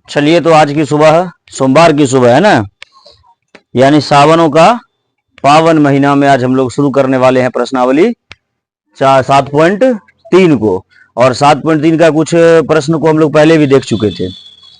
चलिए, तो आज की सुबह सोमवार की सुबह है ना, यानी सावनों का पावन महीना में आज हम लोग शुरू करने वाले हैं प्रश्नावली 7.3 को। और 7.3 का कुछ प्रश्न को हम लोग पहले भी देख चुके थे।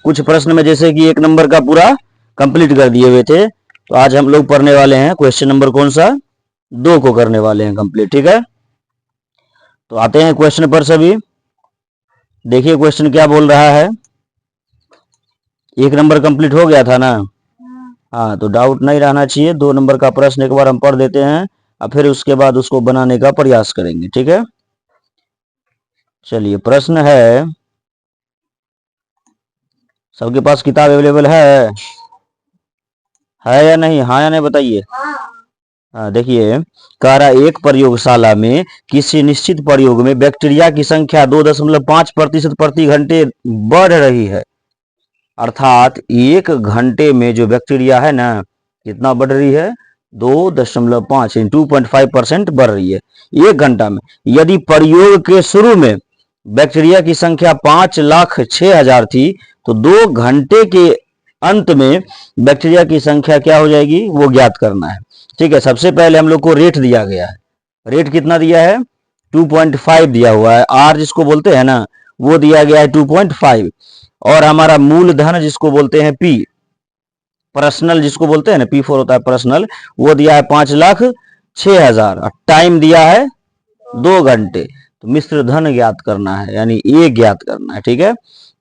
कुछ प्रश्न में जैसे कि 1 नंबर का पूरा कंप्लीट कर दिए हुए थे। तो आज हम लोग पढ़ने वाले हैं क्वेश्चन नंबर कौन सा, 2 को करने वाले हैं कंप्लीट। ठीक है, तो आते हैं क्वेश्चन पर सभी। देखिए क्वेश्चन क्या बोल रहा है। 1 नंबर कंप्लीट हो गया था ना। हाँ, तो डाउट नहीं रहना चाहिए। 2 नंबर का प्रश्न एक बार हम पढ़ देते हैं और फिर उसके बाद उसको बनाने का प्रयास करेंगे। ठीक है, चलिए प्रश्न है, सबके पास किताब अवेलेबल है या नहीं? हाँ या नहीं बताइए। हाँ, देखिए कह रहा है, एक प्रयोगशाला में किसी निश्चित प्रयोग में बैक्टीरिया की संख्या 2.5% प्रति घंटे बढ़ रही है। अर्थात 1 घंटे में जो बैक्टीरिया है ना, कितना बढ़ रही है? 2.5 यानी 2.5% बढ़ रही है 1 घंटा में। यदि प्रयोग के शुरू में बैक्टीरिया की संख्या 5,06,000 थी, तो 2 घंटे के अंत में बैक्टीरिया की संख्या क्या हो जाएगी, वो ज्ञात करना है। ठीक है, सबसे पहले हम लोग को रेट दिया गया है। रेट कितना दिया है? 2.5 दिया हुआ है। आर जिसको बोलते हैं ना, वो दिया गया है 2.5। और हमारा मूलधन जिसको बोलते हैं पी, पर्सनल जिसको बोलते हैं ना, P4 होता है पर्सनल, वो दिया है 5,06,000। टाइम दिया है 2 घंटे। तो मिश्र धन ज्ञात करना है, यानी ए ज्ञात करना है। ठीक है,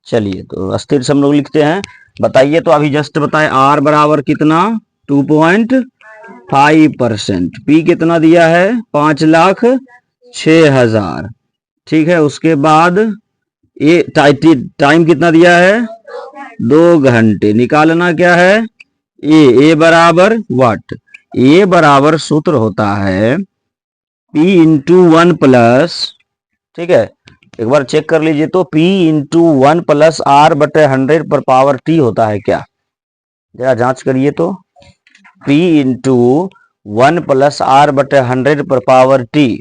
चलिए तो अस्थिर से हम लोग लिखते हैं। बताइए, तो अभी जस्ट बताए आर बराबर कितना? 2.5%। पी कितना दिया है? 5,06,000। ठीक है, उसके बाद ए टाइम कितना दिया है? 2 घंटे। निकालना क्या है? ए बराबर व्हाट? ए बराबर सूत्र होता है P इंटू 1 प्लस, ठीक है, एक बार चेक कर लीजिए तो P इंटू 1 प्लस R बटे 100 पर पावर T होता है क्या? जरा जांच करिए तो। P इंटू 1 प्लस R बटे 100 पर पावर T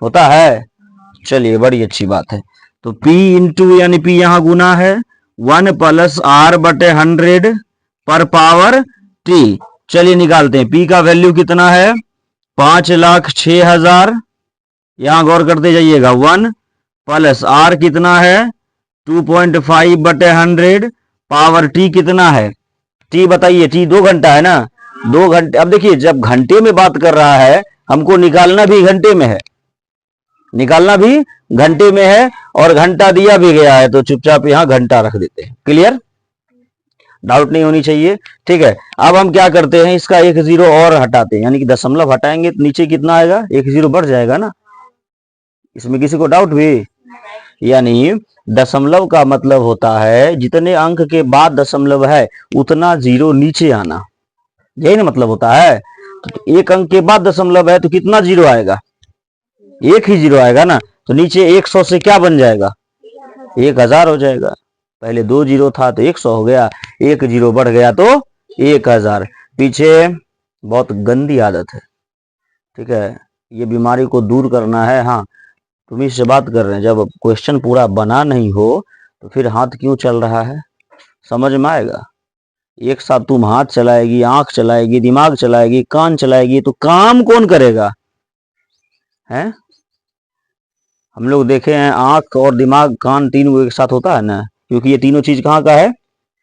होता है। चलिए, बड़ी अच्छी बात है। तो P इंटू यानी P यहाँ गुना है 1 प्लस R बटे 100 पर पावर T। चलिए निकालते हैं। P का वैल्यू कितना है? 5,06,000। यहां गौर करते जाइएगा। 1 प्लस R कितना है? 2.5 बटे 100। पावर T कितना है? T बताइए। T 2 घंटा है ना, 2 घंटे। अब देखिए, जब घंटे में बात कर रहा है, हमको निकालना भी घंटे में है, निकालना भी घंटे में है, और घंटा दिया भी गया है, तो चुपचाप यहां घंटा रख देते हैं। क्लियर? डाउट नहीं होनी चाहिए। ठीक है, अब हम क्या करते हैं, इसका 1 0 और हटाते हैं, यानी कि दशमलव हटाएंगे तो नीचे कितना आएगा? 1 0 बढ़ जाएगा ना। इसमें किसी को डाउट भी? यानी दशमलव का मतलब होता है जितने अंक के बाद दशमलव है उतना 0 नीचे आना, यही ना मतलब होता है। तो 1 अंक के बाद दशमलव है तो कितना 0 आएगा? 1 ही 0 आएगा ना। तो नीचे 100 से क्या बन जाएगा? 1,000 हो जाएगा। पहले 2 0 था तो 100 हो गया, 1 0 बढ़ गया तो 1,000। पीछे बहुत गंदी आदत है, ठीक है, ये बीमारी को दूर करना है। हाँ, तुम इससे बात कर रहे हैं, जब क्वेश्चन पूरा बना नहीं हो तो फिर हाथ क्यों चल रहा है? समझ में आएगा? एक साथ तुम हाथ चलाएगी, आंख चलाएगी, दिमाग चलाएगी, कान चलाएगी, तो काम कौन करेगा? हैं? हम लोग देखे हैं, आंख और दिमाग, कान तीनों एक साथ होता है ना, क्योंकि ये तीनों चीज कहाँ का है?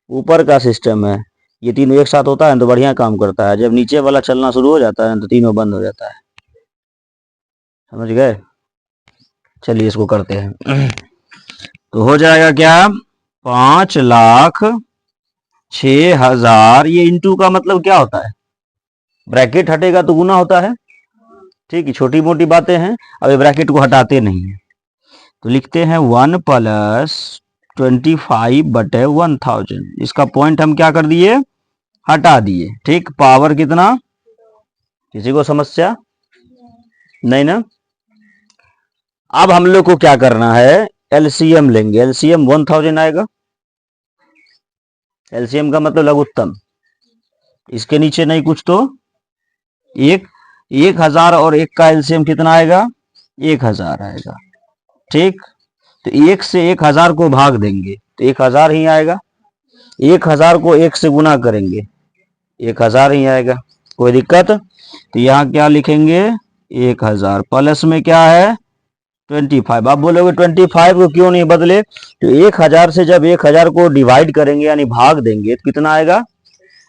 ऊपर का सिस्टम है। ये तीनों एक साथ होता है तो बढ़िया काम करता है। जब नीचे वाला चलना शुरू हो जाता है तो तीनों बंद हो जाता है। समझ गए? चलिए इसको करते हैं। तो हो जाएगा क्या? 5,06,000। ये इंटू का मतलब क्या होता है? ब्रैकेट हटेगा तो गुना होता है। ठीक है, छोटी मोटी बातें हैं, अब ब्रैकेट को हटाते नहीं है। तो लिखते हैं 1 प्लस 25/1000। इसका पॉइंट हम क्या कर दिए, हटा दिए। ठीक, पावर कितना, किसी को समस्या नहीं ना। अब हम लोग को क्या करना है, एलसीएम लेंगे। एलसीएम 1000 आएगा। एलसीएम का मतलब लघुत्तम, इसके नीचे नहीं कुछ, तो 1000 और 1 का एलसीएम कितना आएगा, 1000 आएगा। ठीक, तो 1 से 1000 को भाग देंगे तो 1000 ही आएगा। 1000 को 1 से गुना करेंगे 1000 ही आएगा। कोई दिक्कत, तो यहाँ क्या लिखेंगे, 1000 प्लस में क्या है 25। आप बोलोगे 25 को क्यों नहीं बदले, तो 1000 से जब 1000 को डिवाइड करेंगे यानी भाग देंगे तो कितना आएगा,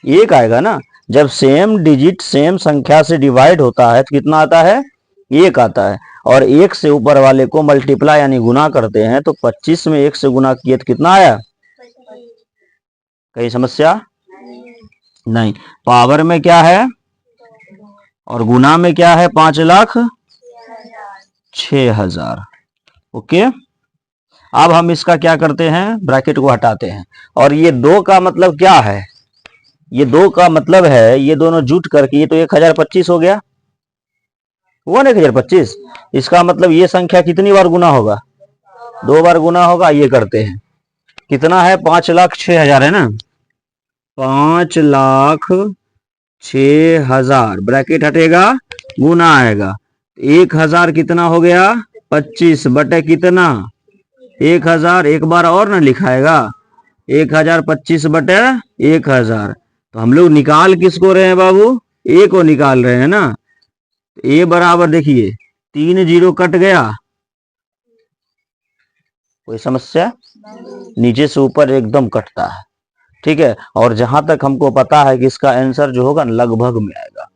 1 आएगा ना। जब सेम डिजिट सेम संख्या से डिवाइड होता है तो कितना आता है, 1 आता है। और 1 से ऊपर वाले को मल्टीप्लाई यानी गुना करते हैं तो 25 में 1 से गुना किए तो कितना आया, कहीं समस्या नहीं। पावर में क्या है और गुना में क्या है, 5,06,000। ओके, अब हम इसका क्या करते हैं, ब्रैकेट को हटाते हैं। और ये 2 का मतलब क्या है, ये 2 का मतलब है ये दोनों जुट करके ये तो 1025 हो गया, हुआ ना 1025। इसका मतलब ये संख्या कितनी बार गुना होगा, 2 बार गुना होगा। ये करते हैं, कितना है, 5,06,000 है ना, 5,06,000 ब्रैकेट हटेगा, गुना आएगा। 1000 कितना हो गया, 25 बटे कितना, 1000। एक बार और ना लिखाएगा, 1025 बटे 1000। तो हम लोग निकाल किसको रहे हैं बाबू, ए को निकाल रहे हैं ना। ए बराबर देखिए 3 जीरो कट गया, कोई समस्या, नीचे से ऊपर एकदम कटता है। ठीक है, और जहां तक हमको पता है कि इसका आंसर जो होगा लगभग में आएगा,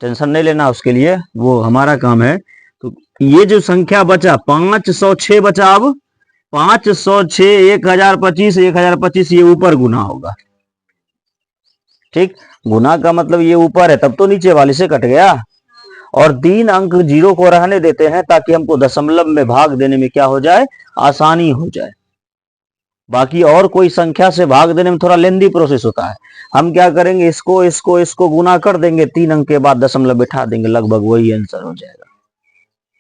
टेंशन नहीं लेना उसके लिए, वो हमारा काम है। तो ये जो संख्या बचा 506 बचा, अब 506 1025 1025 ये ऊपर गुना होगा। ठीक, गुना का मतलब ये ऊपर है, तब तो नीचे वाले से कट गया। और 3 अंक जीरो को रहने देते हैं ताकि हमको दशमलव में भाग देने में क्या हो जाए, आसानी हो जाए। बाकी और कोई संख्या से भाग देने में थोड़ा लेंदी प्रोसेस होता है। हम क्या करेंगे, इसको इसको इसको गुना कर देंगे, 3 अंक के बाद दशमलव बिठा देंगे, लगभग वही आंसर हो जाएगा।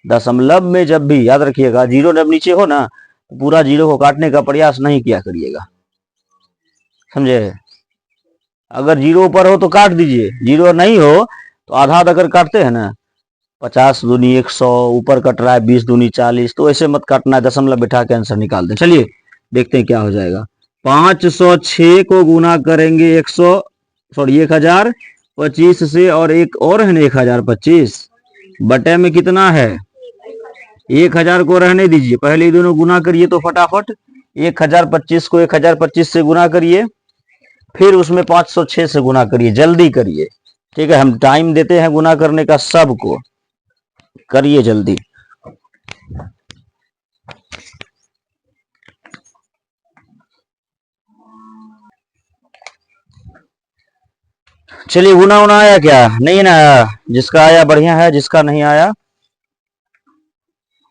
दशमलव में जब भी याद रखिएगा जीरो जब नीचे हो ना, तो पूरा जीरो को काटने का प्रयास नहीं किया करिएगा, समझे। अगर जीरो ऊपर हो तो काट दीजिए, जीरो नहीं हो तो आधा आधा कर काटते हैं ना, 50 दूनी 100, ऊपर कट रहा है 20 दूनी 40, तो ऐसे मत काटना है, दशमलव बिठा के आंसर निकाल दें। चलिए देखते हैं क्या हो जाएगा। 506 को गुना करेंगे 1025 से, और एक और है ना 1025 बटे में कितना है, 1000 को रहने दीजिए, पहले दोनों गुना करिए तो फटाफट 1025 को 1025 से गुना करिए, फिर उसमें 506 से गुना करिए, जल्दी करिए। ठीक है, हम टाइम देते हैं गुना करने का, सबको करिए जल्दी। चलिए, गुना उना आया क्या, नहीं ना आया, जिसका आया बढ़िया है, जिसका नहीं आया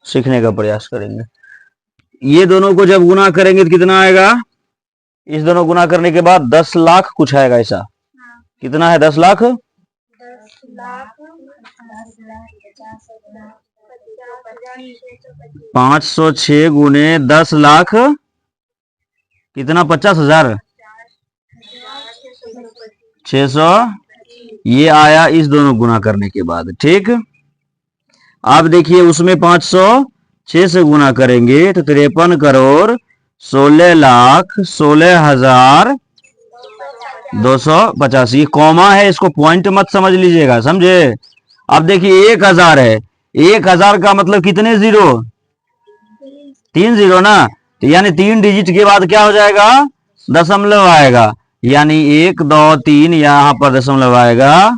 सीखने का प्रयास करेंगे। ये दोनों को जब गुना करेंगे तो कितना आएगा, इस दोनों गुना करने के बाद 10 लाख कुछ आएगा, ऐसा कितना है, 10 लाख 506 गुने 10 लाख कितना, 50,000 600, ये आया इस दोनों गुना करने के बाद। ठीक, अब देखिए उसमें 506 से गुना करेंगे तो 53 करोड़ 16,16,250। ये कॉमा है, इसको पॉइंट मत समझ लीजिएगा, समझे। अब देखिए 1000 है, 1000 का मतलब कितने जीरो, 3 जीरो ना, तो यानी 3 डिजिट के बाद क्या हो जाएगा, दशमलव आएगा, यानी 1 2 3 यहां पर दशमलव आएगा।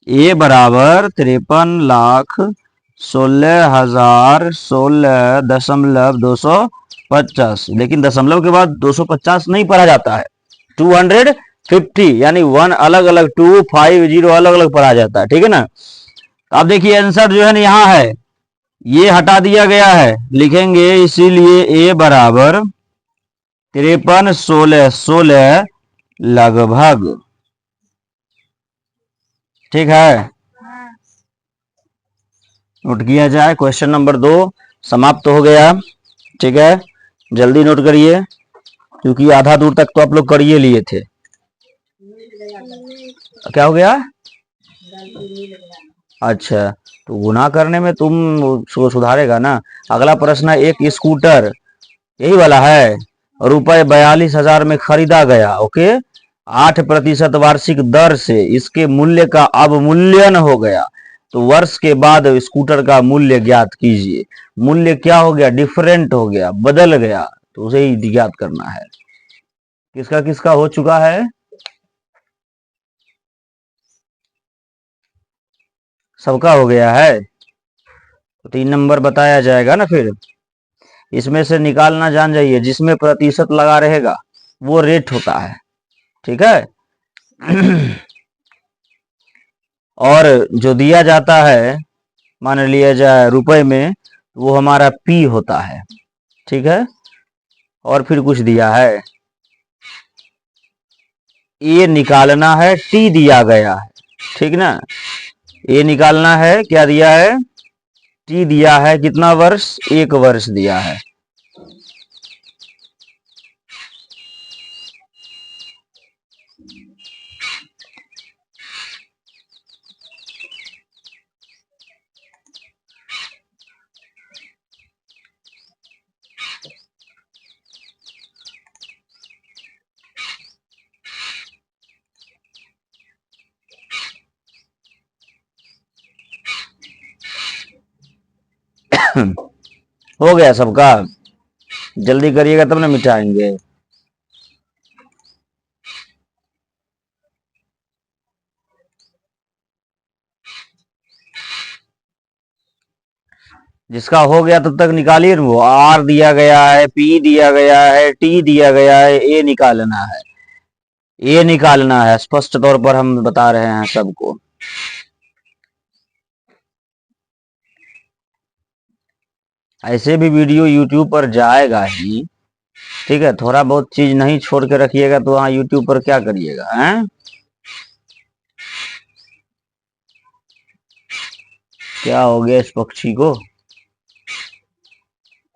ए बराबर 53,16,16,250। लेकिन दशमलव के बाद 250 नहीं पढ़ा जाता है, 250 यानी 1 अलग अलग, 250 अलग अलग पढ़ा जाता है। ठीक है ना। अब देखिए आंसर जो है ना यहाँ है, ये हटा दिया गया है, लिखेंगे इसीलिए ए बराबर 53 16 16 लगभग। ठीक है, नोट किया जाए। क्वेश्चन नंबर 2 समाप्त हो गया। ठीक है, जल्दी नोट करिए क्योंकि आधा दूर तक तो आप लोग करिए लिए थे। क्या हो गया? अच्छा, तो गुना करने में तुम उसको सुधारेगा ना। अगला प्रश्न है, एक स्कूटर यही वाला है, रुपए 42,000 में खरीदा गया। ओके, 8% वार्षिक दर से इसके मूल्य का अवमूल्यन हो गया, तो वर्ष के बाद स्कूटर का मूल्य ज्ञात कीजिए। मूल्य क्या हो गया? डिफरेंट हो गया, बदल गया, तो उसे ही ज्ञात करना है। किसका किसका हो चुका है? सबका हो गया है, तो 3 नंबर बताया जाएगा ना। फिर इसमें से निकालना जान जाइए, जिसमें प्रतिशत लगा रहेगा वो रेट होता है। ठीक है। और जो दिया जाता है, मान लिया जाए रुपए में, वो हमारा पी होता है। ठीक है, और फिर कुछ दिया है, ए निकालना है, टी दिया गया है। ठीक ना, ए निकालना है, क्या दिया है? टी दिया है, कितना वर्ष? 1 वर्ष दिया है। हो गया सबका? जल्दी करिएगा तब ना मिटाएंगे। जिसका हो गया तब तक निकालिए। वो आर दिया गया है, पी दिया गया है, टी दिया गया है, ए निकालना है। ए निकालना है, स्पष्ट तौर पर हम बता रहे हैं सबको। ऐसे भी वीडियो यूट्यूब पर जाएगा ही। ठीक है, थोड़ा बहुत चीज नहीं छोड़ के रखिएगा तो वहां यूट्यूब पर क्या करिएगा? हैं? क्या हो गया इस पक्षी को?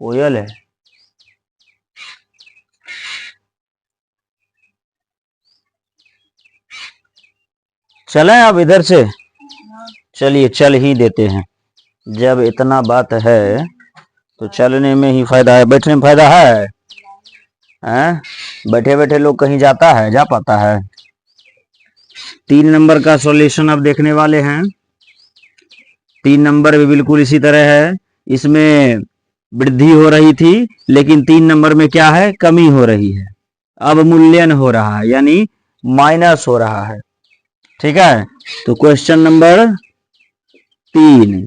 कोयल है? चलें अब इधर से? चलिए, चल ही देते हैं। जब इतना बात है तो चलने में ही फायदा है, बैठने में फायदा है? हैं? बैठे बैठे लोग कहीं जाता है, जा पाता है? 3 नंबर का सॉल्यूशन अब देखने वाले हैं। 3 नंबर भी बिल्कुल इसी तरह है। इसमें वृद्धि हो रही थी, लेकिन 3 नंबर में क्या है? कमी हो रही है, अवमूल्यन हो रहा है, यानी माइनस हो रहा है। ठीक है, तो क्वेश्चन नंबर 3,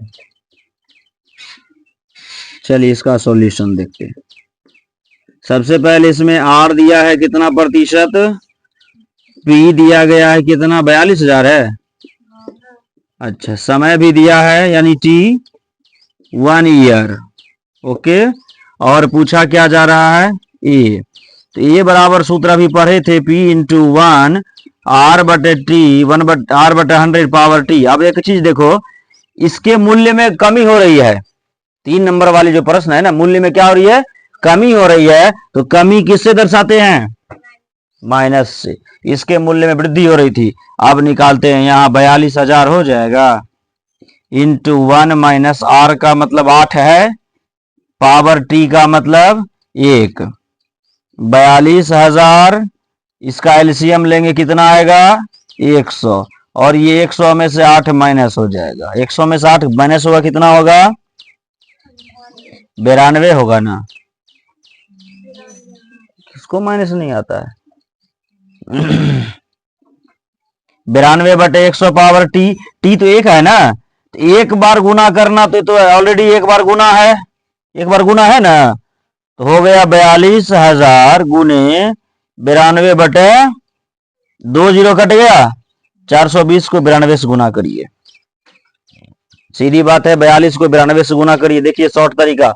चलिए इसका सॉल्यूशन देखते हैं। सबसे पहले इसमें आर दिया है कितना प्रतिशत, पी दिया गया है कितना? 42,000 है। अच्छा, समय भी दिया है, यानी टी 1 ईयर। ओके, और पूछा क्या जा रहा है? ए। तो ए बराबर सूत्र अभी पढ़े थे, पी इंटू 1 आर बटे टी, 1 आर बटे 100 पावर टी। अब एक चीज देखो, इसके मूल्य में कमी हो रही है। 3 नंबर वाली जो प्रश्न है ना, मूल्य में क्या हो रही है? कमी हो रही है। तो कमी किससे दर्शाते हैं? माइनस से। इसके मूल्य में वृद्धि हो रही थी, अब निकालते हैं। यहाँ 42,000 हो जाएगा, इंटू 1 माइनस आर का मतलब 8 है, पावर टी का मतलब 1। 42,000, इसका एलसीएम लेंगे कितना आएगा? 100। और ये 100 में से 8 माइनस हो जाएगा। 100 में से 8 माइनस होगा, कितना होगा? 92 होगा ना। किसको माइनस नहीं आता है? 92 बटे 100 पावर टी। टी तो 1 है ना, तो एक बार गुना करना तो ऑलरेडी एक बार गुना है, एक बार गुना है ना, तो हो गया 42,000 गुने 92 बटे 2 जीरो कट गया, 420 को 92 से गुना करिए। सीधी बात है, 42 को 92 से गुना करिए। देखिए शॉर्ट तरीका,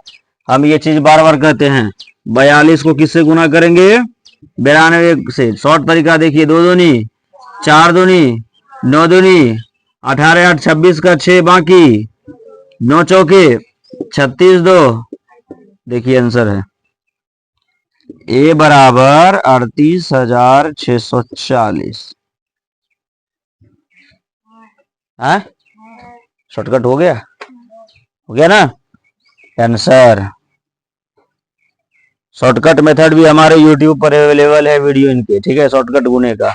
हम ये चीज बार बार कहते हैं, 42 को किससे गुना करेंगे? 92 से। शॉर्ट तरीका देखिए, 2 दूनी 4 दूनी 9 दूनी 18 8 26 का 6 बाकी 9 चौके 36 2। देखिए आंसर है ए बराबर 38,640। हाँ, शॉर्टकट हो गया ना आंसर। शॉर्टकट मेथड भी हमारे YouTube पर अवेलेबल है वीडियो इनके, ठीक है, शॉर्टकट गुने का।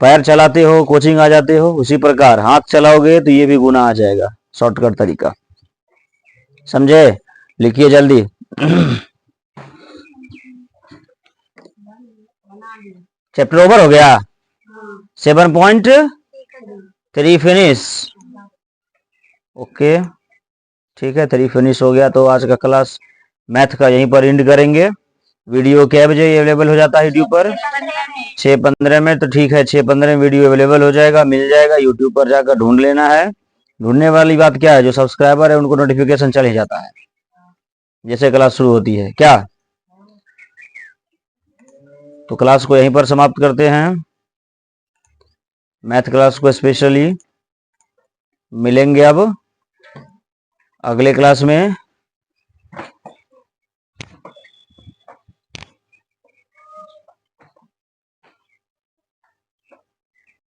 पैर चलाते हो, कोचिंग आ जाते हो, उसी प्रकार हाथ चलाओगे तो ये भी गुना आ जाएगा, शॉर्टकट तरीका। समझे? लिखिए जल्दी। चैप्टर ओवर हो गया। 7.3 फिनिश। ओके ठीक है, 3 फिनिश हो गया। तो आज का क्लास मैथ का यहीं पर एंड करेंगे। वीडियो क्या बजे अवेलेबल हो जाता है यूट्यूब पर? 6:15 में। तो ठीक है, 6:15 में वीडियो अवेलेबल हो जाएगा, मिल जाएगा। यूट्यूब पर जाकर ढूंढ लेना है। ढूंढने वाली बात क्या है, जो सब्सक्राइबर है उनको नोटिफिकेशन चल ही जाता है जैसे क्लास शुरू होती है क्या। तो क्लास को यहीं पर समाप्त करते हैं, मैथ क्लास को स्पेशली। मिलेंगे अब अगले क्लास में।